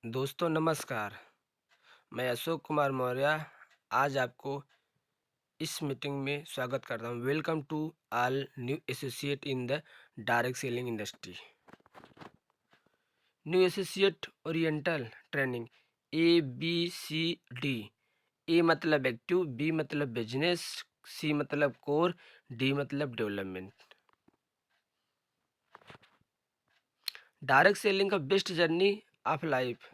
दोस्तों नमस्कार। मैं अशोक कुमार मौर्य आज आपको इस मीटिंग में स्वागत करता हूँ। Welcome to all new associate in the direct selling industry. New associate oriental training ABCD। A मतलब एक्टिव, बी मतलब बिजनेस, सी मतलब कोर, डी मतलब डेवलपमेंट। डायरेक्ट सेलिंग का best journey of life.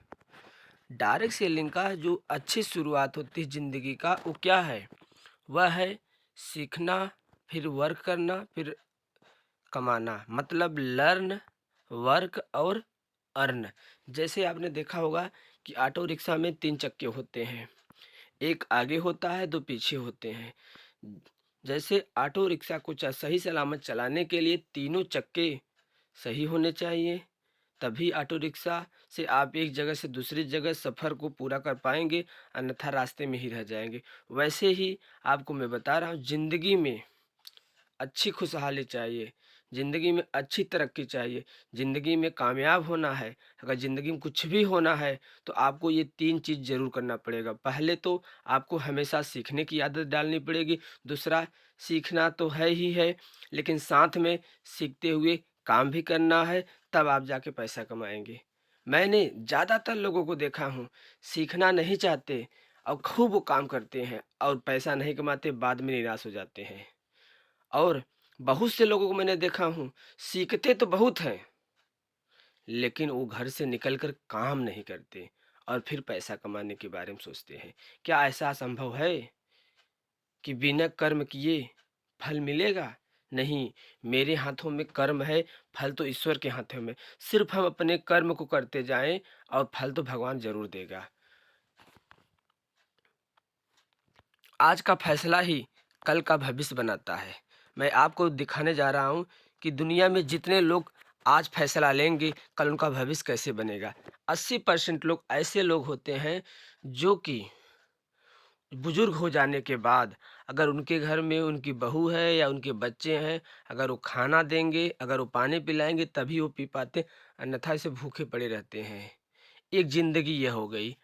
Direct selling का जो अच्छी शुरुआत होती है ज़िंदगी का, वो क्या है? वह है सीखना, फिर वर्क करना, फिर कमाना। मतलब लर्न, वर्क और अर्न। जैसे आपने देखा होगा कि ऑटो रिक्शा में 3 चक्के होते हैं, एक आगे होता है, 2 पीछे होते हैं। जैसे ऑटो रिक्शा को सही सलामत चलाने के लिए तीनों चक्के सही होने चाहिए, तभी ऑटो रिक्शा से आप एक जगह से दूसरी जगह सफ़र को पूरा कर पाएंगे, अन्यथा रास्ते में ही रह जाएंगे। वैसे ही आपको मैं बता रहा हूँ, ज़िंदगी में अच्छी खुशहाली चाहिए, ज़िंदगी में अच्छी तरक्की चाहिए, ज़िंदगी में कामयाब होना है, अगर ज़िंदगी में कुछ भी होना है तो आपको ये 3 चीज़ ज़रूर करना पड़ेगा। पहले तो आपको हमेशा सीखने की आदत डालनी पड़ेगी। दूसरा, सीखना तो है ही है, लेकिन साथ में सीखते हुए काम भी करना है, तब आप जाके पैसा कमाएँगे। मैंने ज़्यादातर लोगों को देखा हूँ, सीखना नहीं चाहते और खूब वो काम करते हैं और पैसा नहीं कमाते, बाद में निराश हो जाते हैं। और बहुत से लोगों को मैंने देखा हूँ, सीखते तो बहुत हैं, लेकिन वो घर से निकल कर काम नहीं करते और फिर पैसा कमाने के बारे में सोचते हैं। क्या ऐसा संभव है कि बिना कर्म किए फल मिलेगा? नहीं, मेरे हाथों में कर्म है, फल तो ईश्वर के हाथों में। सिर्फ हम अपने कर्म को करते जाएं और फल तो भगवान ज़रूर देगा। आज का फैसला ही कल का भविष्य बनाता है। मैं आपको दिखाने जा रहा हूँ कि दुनिया में जितने लोग आज फैसला लेंगे, कल उनका भविष्य कैसे बनेगा। 80% लोग ऐसे लोग होते हैं जो कि बुजुर्ग हो जाने के बाद, अगर उनके घर में उनकी बहू है या उनके बच्चे हैं, अगर वो खाना देंगे, अगर वो पानी पिलाएंगे, तभी वो पी पाते, अन्यथा से भूखे पड़े रहते हैं। एक ज़िंदगी यह हो गई।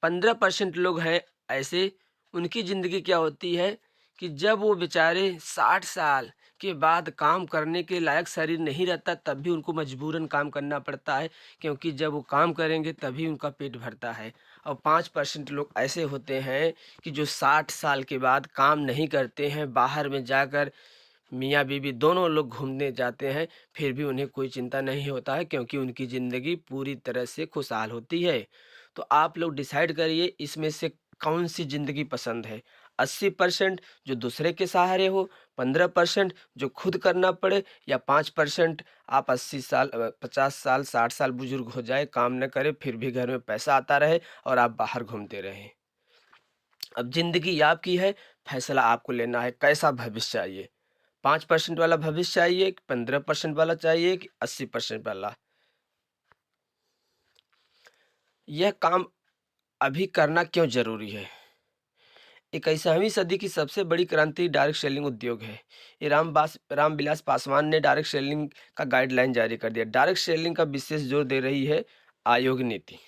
15% लोग हैं ऐसे, उनकी ज़िंदगी क्या होती है कि जब वो बेचारे 60 साल के बाद काम करने के लायक शरीर नहीं रहता, तब भी उनको मजबूरन काम करना पड़ता है, क्योंकि जब वो काम करेंगे तभी उनका पेट भरता है। और 5% लोग ऐसे होते हैं कि जो 60 साल के बाद काम नहीं करते हैं, बाहर में जाकर मियाँ बीवी दोनों लोग घूमने जाते हैं, फिर भी उन्हें कोई चिंता नहीं होता है, क्योंकि उनकी ज़िंदगी पूरी तरह से खुशहाल होती है। तो आप लोग डिसाइड करिए, इसमें से कौन सी ज़िंदगी पसंद है। 80% जो दूसरे के सहारे हो, 15% जो खुद करना पड़े, या 5% आप 80 साल 50 साल 60 साल बुजुर्ग हो जाए, काम न करें, फिर भी घर में पैसा आता रहे और आप बाहर घूमते रहें। अब ज़िंदगी आपकी है, फैसला आपको लेना है, कैसा भविष्य चाहिए। 5% वाला भविष्य चाहिए कि 15% वाला चाहिए कि 80% वाला? यह काम अभी करना क्यों ज़रूरी है? 21वीं सदी की सबसे बड़ी क्रांति डायरेक्ट सेलिंग उद्योग है। ये रामविलास पासवान ने डायरेक्ट सेलिंग का गाइडलाइन जारी कर दिया। डायरेक्ट सेलिंग का विशेष जोर दे रही है Aayog NITI.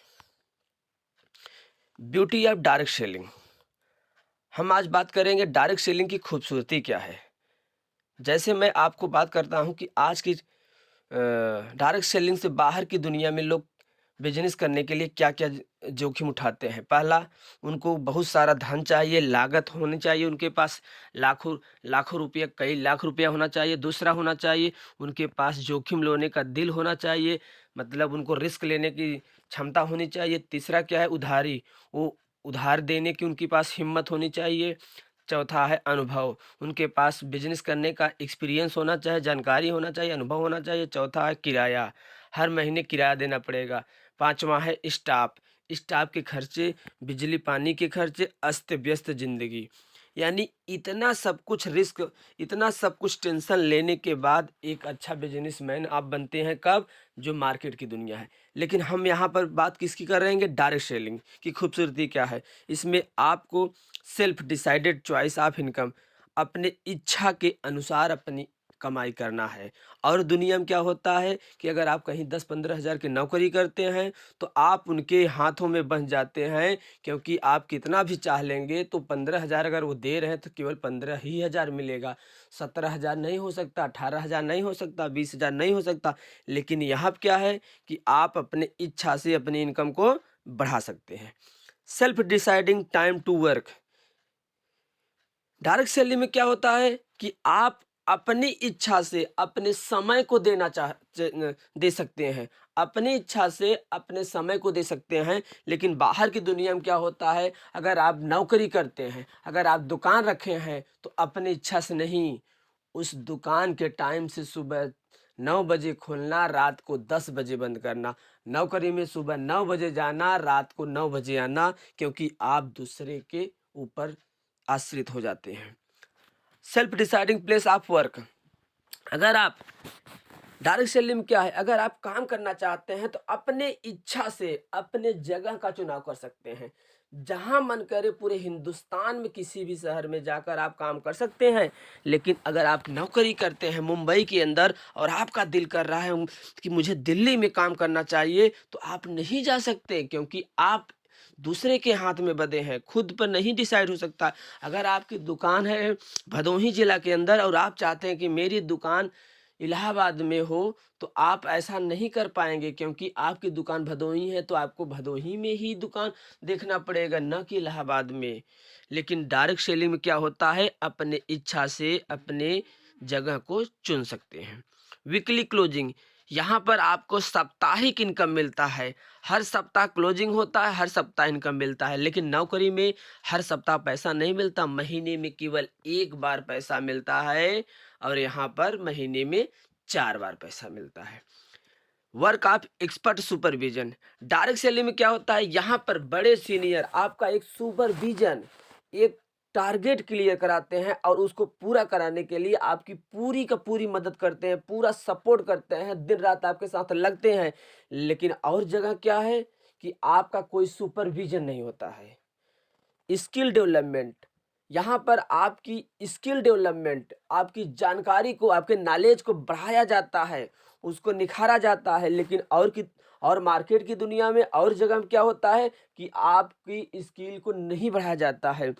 Beauty of direct selling. हम आज बात करेंगे डायरेक्ट सेलिंग की खूबसूरती क्या है। जैसे मैं आपको बात करता हूँ कि आज की डायरेक्ट सेलिंग से बाहर की दुनिया में लोग बिजनेस करने के लिए क्या-क्या जोखिम उठाते हैं। पहला, उनको बहुत सारा धन चाहिए, लागत होनी चाहिए उनके पास, लाखों लाखों रुपया, कई लाख रुपया होना चाहिए। दूसरा होना चाहिए, उनके पास जोखिम लेने का दिल होना चाहिए, मतलब उनको रिस्क लेने की क्षमता होनी चाहिए। तीसरा क्या है? उधारी, वो उधार देने की उनके पास हिम्मत होनी चाहिए। चौथा है अनुभव, उनके पास बिज़नेस करने का एक्सपीरियंस होना चाहिए, जानकारी होना चाहिए, अनुभव होना चाहिए। चौथा है किराया, हर महीने किराया देना पड़ेगा। पाँचवाँ है स्टाफ, स्टाफ के खर्चे, बिजली पानी के खर्चे, अस्त-व्यस्त ज़िंदगी। यानी इतना सब कुछ रिस्क, इतना सब कुछ टेंशन लेने के बाद एक अच्छा बिज़नेसमैन आप बनते हैं कब? जो मार्केट की दुनिया है। लेकिन हम यहाँ पर बात किसकी कर रहे हैं? डायरेक्ट सेलिंग की खूबसूरती क्या है? इसमें आपको self decided choice of income, अपने इच्छा के अनुसार अपनी कमाई करना है। और दुनिया में क्या होता है कि अगर आप कहीं 10-15 हज़ार की नौकरी करते हैं तो आप उनके हाथों में बंध जाते हैं, क्योंकि आप कितना भी चाह लेंगे तो 15 हज़ार अगर वो दे रहे हैं तो केवल 15 ही हज़ार मिलेगा। 17 हज़ार नहीं हो सकता, 18 हज़ार नहीं हो सकता, 20 हज़ार नहीं हो सकता। लेकिन यहाँ पे क्या है कि आप अपने इच्छा से अपनी इनकम को बढ़ा सकते हैं। Self deciding time to work. Direct salary में क्या होता है कि आप अपनी इच्छा से अपने समय को दे सकते हैं, अपनी इच्छा से अपने समय को दे सकते हैं। लेकिन बाहर की दुनिया में क्या होता है, अगर आप नौकरी करते हैं, अगर आप दुकान रखे हैं तो अपनी इच्छा से नहीं, उस दुकान के टाइम से सुबह 9 बजे खोलना, रात को 10 बजे बंद करना। नौकरी में सुबह 9 बजे जाना, रात को 9 बजे आना, क्योंकि आप दूसरे के ऊपर आश्रित हो जाते हैं। Self deciding place of work. अगर आप डायरेक्ट सैलरी में क्या है, अगर आप काम करना चाहते हैं तो अपने इच्छा से अपने जगह का चुनाव कर सकते हैं। जहां मन करे पूरे हिंदुस्तान में किसी भी शहर में जाकर आप काम कर सकते हैं। लेकिन अगर आप नौकरी करते हैं मुंबई के अंदर और आपका दिल कर रहा है कि मुझे दिल्ली में काम करना चाहिए, तो आप नहीं जा सकते, क्योंकि आप दूसरे के हाथ में बंधे हैं, खुद पर नहीं डिसाइड हो सकता। अगर आपकी दुकान है भदोही जिला के अंदर और आप चाहते हैं कि मेरी दुकान इलाहाबाद में हो, तो आप ऐसा नहीं कर पाएंगे, क्योंकि आपकी दुकान भदोही है तो आपको भदोही में ही दुकान देखना पड़ेगा, न कि इलाहाबाद में। लेकिन डायरेक्ट सेलिंग में क्या होता है, अपने इच्छा से अपने जगह को चुन सकते हैं। Weekly closing. यहाँ पर आपको साप्ताहिक इनकम मिलता है, हर सप्ताह क्लोजिंग होता है, हर सप्ताह इनकम मिलता है। लेकिन नौकरी में हर सप्ताह पैसा नहीं मिलता, महीने में केवल एक बार पैसा मिलता है, और यहाँ पर महीने में 4 बार पैसा मिलता है। Work of expert supervision. Direct salary में क्या होता है, यहाँ पर बड़े सीनियर आपका एक सुपरविजन, एक टारगेट क्लियर कराते हैं और उसको पूरा कराने के लिए आपकी पूरी का पूरी मदद करते हैं, पूरा सपोर्ट करते हैं, दिन रात आपके साथ लगते हैं। लेकिन और जगह क्या है कि आपका कोई सुपरविजन नहीं होता है। Skill development. यहाँ पर आपकी स्किल डेवलपमेंट, आपकी जानकारी को, आपके नॉलेज को बढ़ाया जाता है, उसको निखारा जाता है। लेकिन और मार्केट की दुनिया में और जगह में क्या होता है कि आपकी स्किल को नहीं बढ़ाया जाता है।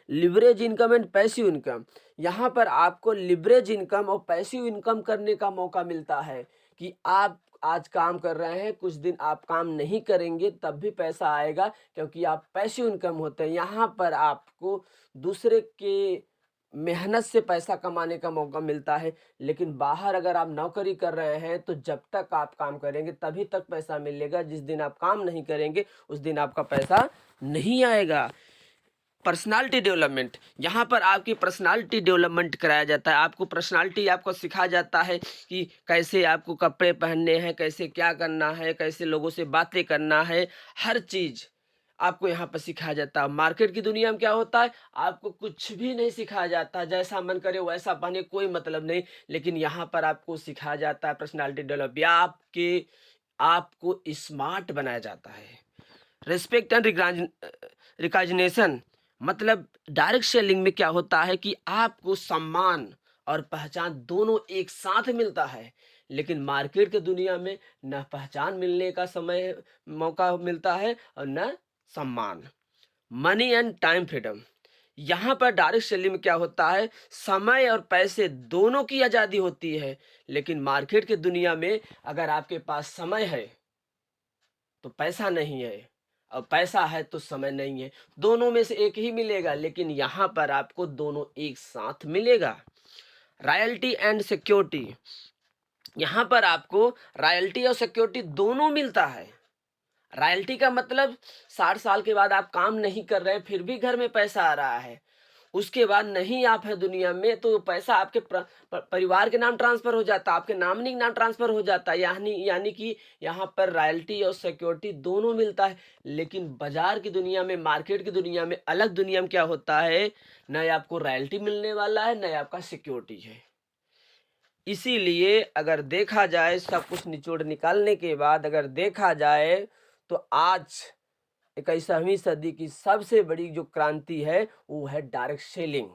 Leverage income and passive income. यहाँ पर आपको लिवरेज इनकम और पैसिव इनकम करने का मौका मिलता है कि आप आज काम कर रहे हैं, कुछ दिन आप काम नहीं करेंगे तब भी पैसा आएगा, क्योंकि आप पैसिव इनकम होते हैं। यहाँ पर आपको दूसरे के मेहनत से पैसा कमाने का मौका मिलता है। लेकिन बाहर अगर आप नौकरी कर रहे हैं तो जब तक आप काम करेंगे तभी तक पैसा मिलेगा, जिस दिन आप काम नहीं करेंगे उस दिन आपका पैसा नहीं आएगा। Personality development. यहाँ पर आपकी पर्सनालिटी डेवलपमेंट कराया जाता है, आपको पर्सनालिटी आपको सिखाया जाता है कि कैसे आपको कपड़े पहनने हैं, कैसे क्या करना है, कैसे लोगों से बातें करना है, हर चीज़ आपको यहाँ पर सिखाया जाता है। मार्केट की दुनिया में क्या होता है, आपको कुछ भी नहीं सिखाया जाता, जैसा मन करे वैसा पहने, कोई मतलब नहीं। लेकिन यहाँ पर आपको सिखाया जाता है पर्सनालिटी डेवलप, या आपको स्मार्ट बनाया जाता है। Respect and recognition. मतलब डायरेक्ट सेलिंग में क्या होता है कि आपको सम्मान और पहचान दोनों एक साथ मिलता है। लेकिन मार्केट की दुनिया में न पहचान मिलने का समय मौका मिलता है और न सम्मान। Money and time freedom. यहाँ पर डायरेक्ट सेलिंग में क्या होता है, समय और पैसे दोनों की आज़ादी होती है। लेकिन मार्केट की दुनिया में अगर आपके पास समय है तो पैसा नहीं है, और पैसा है तो समय नहीं है, दोनों में से एक ही मिलेगा। लेकिन यहाँ पर आपको दोनों एक साथ मिलेगा। Royalty and security. यहाँ पर आपको रॉयल्टी और सिक्योरिटी दोनों मिलता है। रॉयल्टी का मतलब 60 साल के बाद आप काम नहीं कर रहे हैं फिर भी घर में पैसा आ रहा है, उसके बाद नहीं आप है दुनिया में तो पैसा आपके परिवार के नाम ट्रांसफर हो जाता है, आपके नॉमिनी के नाम ट्रांसफर हो जाता है। यानी कि यहाँ पर रॉयल्टी और सिक्योरिटी दोनों मिलता है। लेकिन बाजार की दुनिया में, मार्केट की दुनिया में, अलग दुनिया में क्या होता है, न आपको रॉयल्टी मिलने वाला है न आपका सिक्योरिटी है। इसीलिए अगर देखा जाए, सब कुछ निचोड़ निकालने के बाद अगर देखा जाए तो आज 21वीं सदी की सबसे बड़ी जो क्रांति है वो है डायरेक्ट सेलिंग।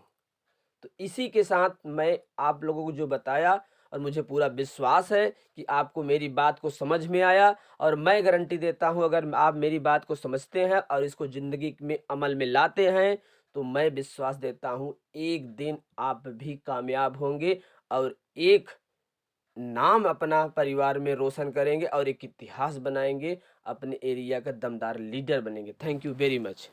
तो इसी के साथ मैं आप लोगों को जो बताया, और मुझे पूरा विश्वास है कि आपको मेरी बात को समझ में आया, और मैं गारंटी देता हूँ अगर आप मेरी बात को समझते हैं और इसको ज़िंदगी में अमल में लाते हैं, तो मैं विश्वास देता हूँ एक दिन आप भी कामयाब होंगे और एक नाम अपना परिवार में रोशन करेंगे और एक इतिहास बनाएंगे, अपने एरिया का दमदार लीडर बनेंगे। Thank you very much.